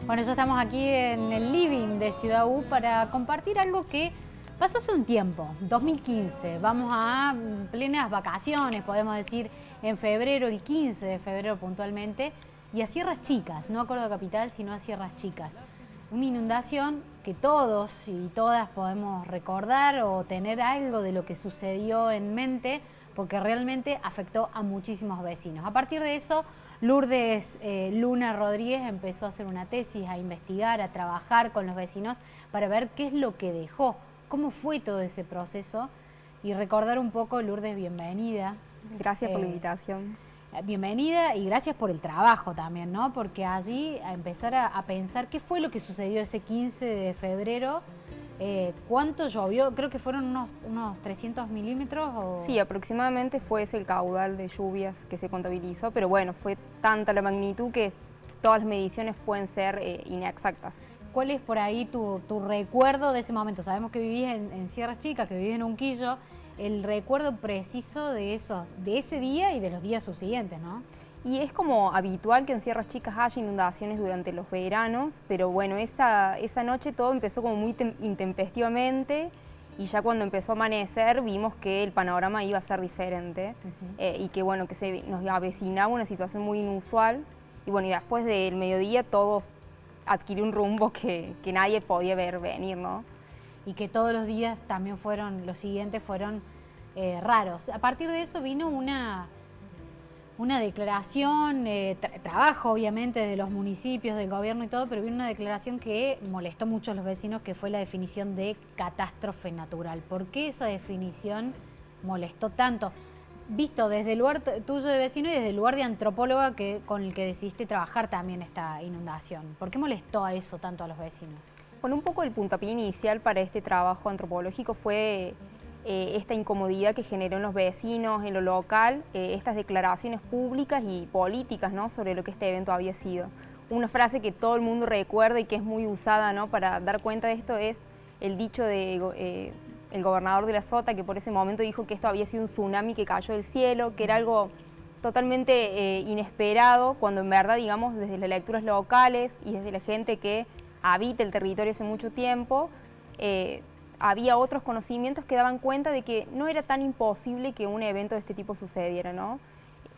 Bueno, ya estamos aquí en el living de Ciudad U para compartir algo que pasó hace un tiempo, 2015. Vamos a plenas vacaciones, podemos decir, en febrero, el 15 de febrero puntualmente, y a Sierras Chicas, no a Córdoba Capital, sino a Sierras Chicas. Una inundación que todos y todas podemos recordar o tener algo de lo que sucedió en mente, porque realmente afectó a muchísimos vecinos. A partir de eso, Lourdes Luna Rodríguez empezó a hacer una tesis, a investigar, a trabajar con los vecinos para ver qué es lo que dejó, cómo fue todo ese proceso y recordar un poco. Lourdes, bienvenida. Gracias por la invitación. Bienvenida y gracias por el trabajo también, ¿no? Porque allí a empezar a pensar qué fue lo que sucedió ese 15 de febrero. ¿Cuánto llovió? Creo que fueron unos 300 milímetros. ¿O? Sí, aproximadamente fue ese el caudal de lluvias que se contabilizó, pero bueno, fue tanta la magnitud que todas las mediciones pueden ser inexactas. ¿Cuál es por ahí tu recuerdo de ese momento? Sabemos que vivís en Sierras Chicas, que vivís en Unquillo, el recuerdo preciso de ese día y de los días subsiguientes, ¿no? Y es como habitual que en Sierras Chicas haya inundaciones durante los veranos, pero bueno, esa noche todo empezó como muy intempestivamente y ya cuando empezó a amanecer vimos que el panorama iba a ser diferente y que bueno, que nos avecinaba una situación muy inusual y bueno, y después del mediodía todo adquirió un rumbo que nadie podía ver venir, ¿no? Y que todos los días también los siguientes fueron raros. A partir de eso vino una declaración, trabajo obviamente de los municipios, del gobierno y todo, pero vino una declaración que molestó mucho a los vecinos, que fue la definición de catástrofe natural. ¿Por qué esa definición molestó tanto? Visto desde el lugar tuyo de vecino y desde el lugar de antropóloga con el que decidiste trabajar también esta inundación. ¿Por qué molestó a eso tanto a los vecinos? Bueno, un poco el puntapié inicial para este trabajo antropológico fue esta incomodidad que generó en los vecinos, en lo local, estas declaraciones públicas y políticas, ¿no?, sobre lo que este evento había sido. Una frase que todo el mundo recuerda y que es muy usada, ¿no?, para dar cuenta de esto es el dicho de el gobernador de la Sota, que por ese momento dijo que esto había sido un tsunami que cayó del cielo, que era algo totalmente inesperado, cuando en verdad, digamos, desde las lecturas locales y desde la gente que habita el territorio hace mucho tiempo, había otros conocimientos que daban cuenta de que no era tan imposible que un evento de este tipo sucediera, ¿no?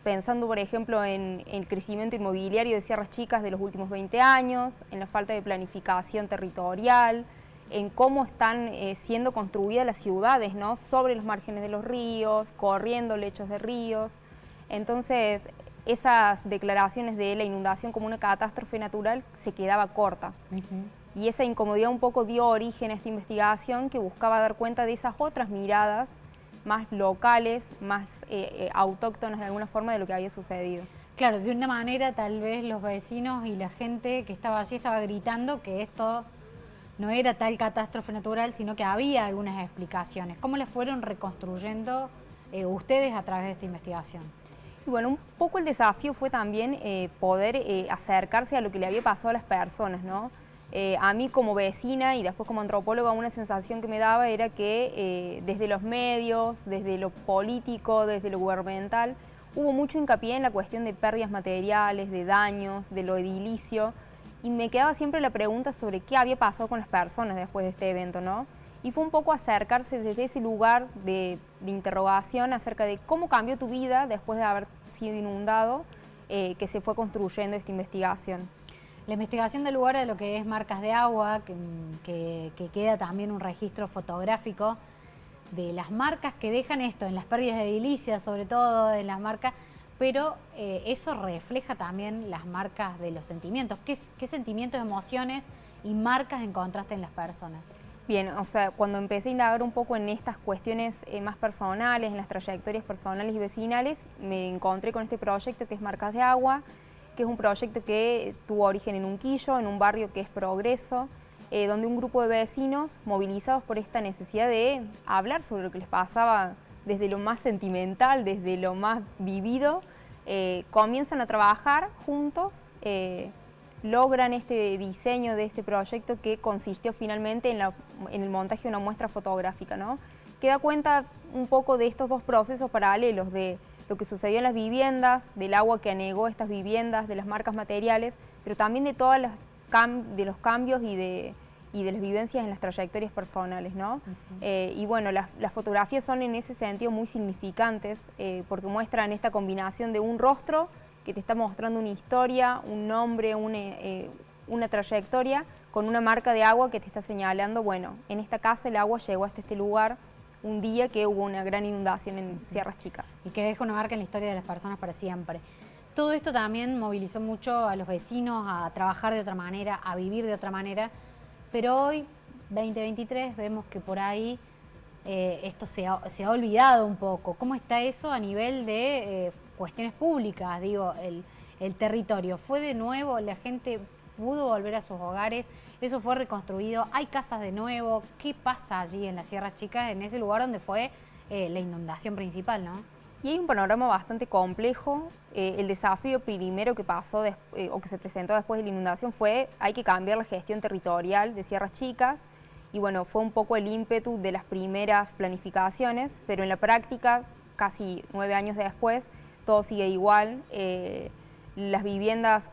Pensando, por ejemplo, en el crecimiento inmobiliario de Sierras Chicas de los últimos 20 años, en la falta de planificación territorial, en cómo están siendo construidas las ciudades, ¿no?, sobre los márgenes de los ríos, corriendo lechos de ríos. Entonces, esas declaraciones de la inundación como una catástrofe natural se quedaba corta. Y esa incomodidad un poco dio origen a esta investigación que buscaba dar cuenta de esas otras miradas más locales, más autóctonas de alguna forma de lo que había sucedido. Claro, de una manera tal vez los vecinos y la gente que estaba allí estaba gritando que esto no era tal catástrofe natural, sino que había algunas explicaciones. ¿Cómo las fueron reconstruyendo ustedes a través de esta investigación? Y bueno, un poco el desafío fue también poder acercarse a lo que le había pasado a las personas, ¿no? A mí como vecina y después como antropóloga, una sensación que me daba era que desde los medios, desde lo político, desde lo gubernamental, hubo mucho hincapié en la cuestión de pérdidas materiales, de daños, de lo edilicio, y me quedaba siempre la pregunta sobre qué había pasado con las personas después de este evento, ¿no? Y fue un poco acercarse desde ese lugar de interrogación acerca de cómo cambió tu vida después de haber sido inundado, que se fue construyendo esta investigación. La investigación del lugar de lo que es marcas de agua, que queda también un registro fotográfico de las marcas que dejan esto, en las pérdidas de edilicias, sobre todo en las marcas, pero eso refleja también las marcas de los sentimientos. ¿Qué sentimientos, emociones y marcas encontraste en las personas? Bien, o sea, cuando empecé a indagar un poco en estas cuestiones más personales, en las trayectorias personales y vecinales, me encontré con este proyecto que es Marcas de Agua, que es un proyecto que tuvo origen en Unquillo, en un barrio que es Progreso, donde un grupo de vecinos, movilizados por esta necesidad de hablar sobre lo que les pasaba desde lo más sentimental, desde lo más vivido, comienzan a trabajar juntos, logran este diseño de este proyecto que consistió finalmente en el montaje de una muestra fotográfica, ¿no?, que da cuenta un poco de estos dos procesos paralelos, de lo que sucedió en las viviendas, del agua que anegó estas viviendas, de las marcas materiales, pero también de todos los cambios y de las vivencias en las trayectorias personales, ¿no? Y bueno, las fotografías son en ese sentido muy significantes porque muestran esta combinación de un rostro que te está mostrando una historia, un nombre, una trayectoria, con una marca de agua que te está señalando, bueno, en esta casa el agua llegó hasta este lugar un día que hubo una gran inundación en Sierras Chicas. Y que deja una marca en la historia de las personas para siempre. Todo esto también movilizó mucho a los vecinos a trabajar de otra manera, a vivir de otra manera, pero hoy, 2023, vemos que por ahí esto se ha olvidado un poco. ¿Cómo está eso a nivel de cuestiones públicas? Digo, el territorio. ¿Fue de nuevo? ¿La gente pudo volver a sus hogares? ¿Eso fue reconstruido? ¿Hay casas de nuevo? ¿Qué pasa allí en las Sierras Chicas, en ese lugar donde fue la inundación principal, ¿no? Y hay un panorama bastante complejo. El desafío primero que pasó o que se presentó después de la inundación fue hay que cambiar la gestión territorial de Sierras Chicas y bueno, fue un poco el ímpetu de las primeras planificaciones, pero en la práctica, casi 9 años después, todo sigue igual. Las viviendas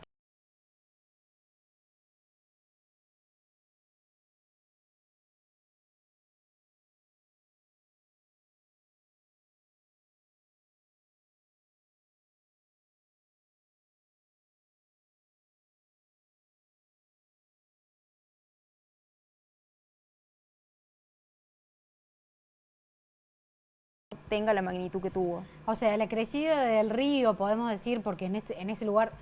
tenga la magnitud que tuvo. O sea, la crecida del río, podemos decir, porque en ese lugar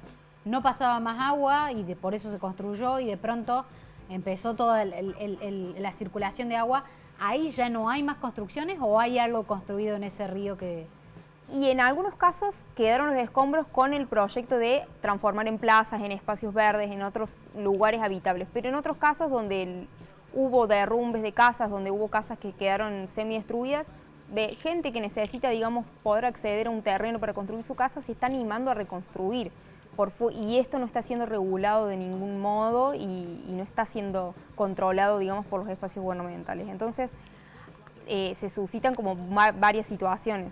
no pasaba más agua y por eso se construyó y de pronto empezó toda la circulación de agua. ¿Ahí ya no hay más construcciones o hay algo construido en ese río que...? Y en algunos casos quedaron los escombros con el proyecto de transformar en plazas, en espacios verdes, en otros lugares habitables, pero en otros casos donde hubo derrumbes de casas, donde hubo casas que quedaron semidestruidas, de gente que necesita, digamos, poder acceder a un terreno para construir su casa, se está animando a reconstruir. Y esto no está siendo regulado de ningún modo y no está siendo controlado, digamos, por los espacios gubernamentales. Entonces, se suscitan como varias situaciones.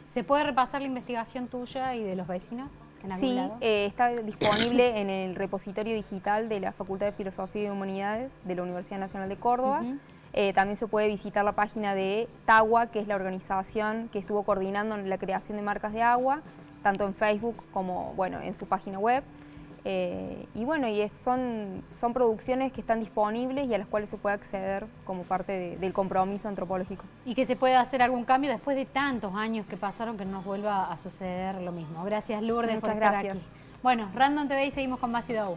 ¿Se puede repasar la investigación tuya y de los vecinos en algún lado? Está disponible en el repositorio digital de la Facultad de Filosofía y Humanidades de la Universidad Nacional de Córdoba. También se puede visitar la página de TAGUA, que es la organización que estuvo coordinando la creación de marcas de agua, tanto en Facebook como bueno, en su página web. Y bueno, son producciones que están disponibles y a las cuales se puede acceder como parte del compromiso antropológico. Y que se pueda hacer algún cambio después de tantos años que pasaron que no nos vuelva a suceder lo mismo. Gracias, Lourdes, por estar aquí. Bueno, Random TV y seguimos con más Ciudad U.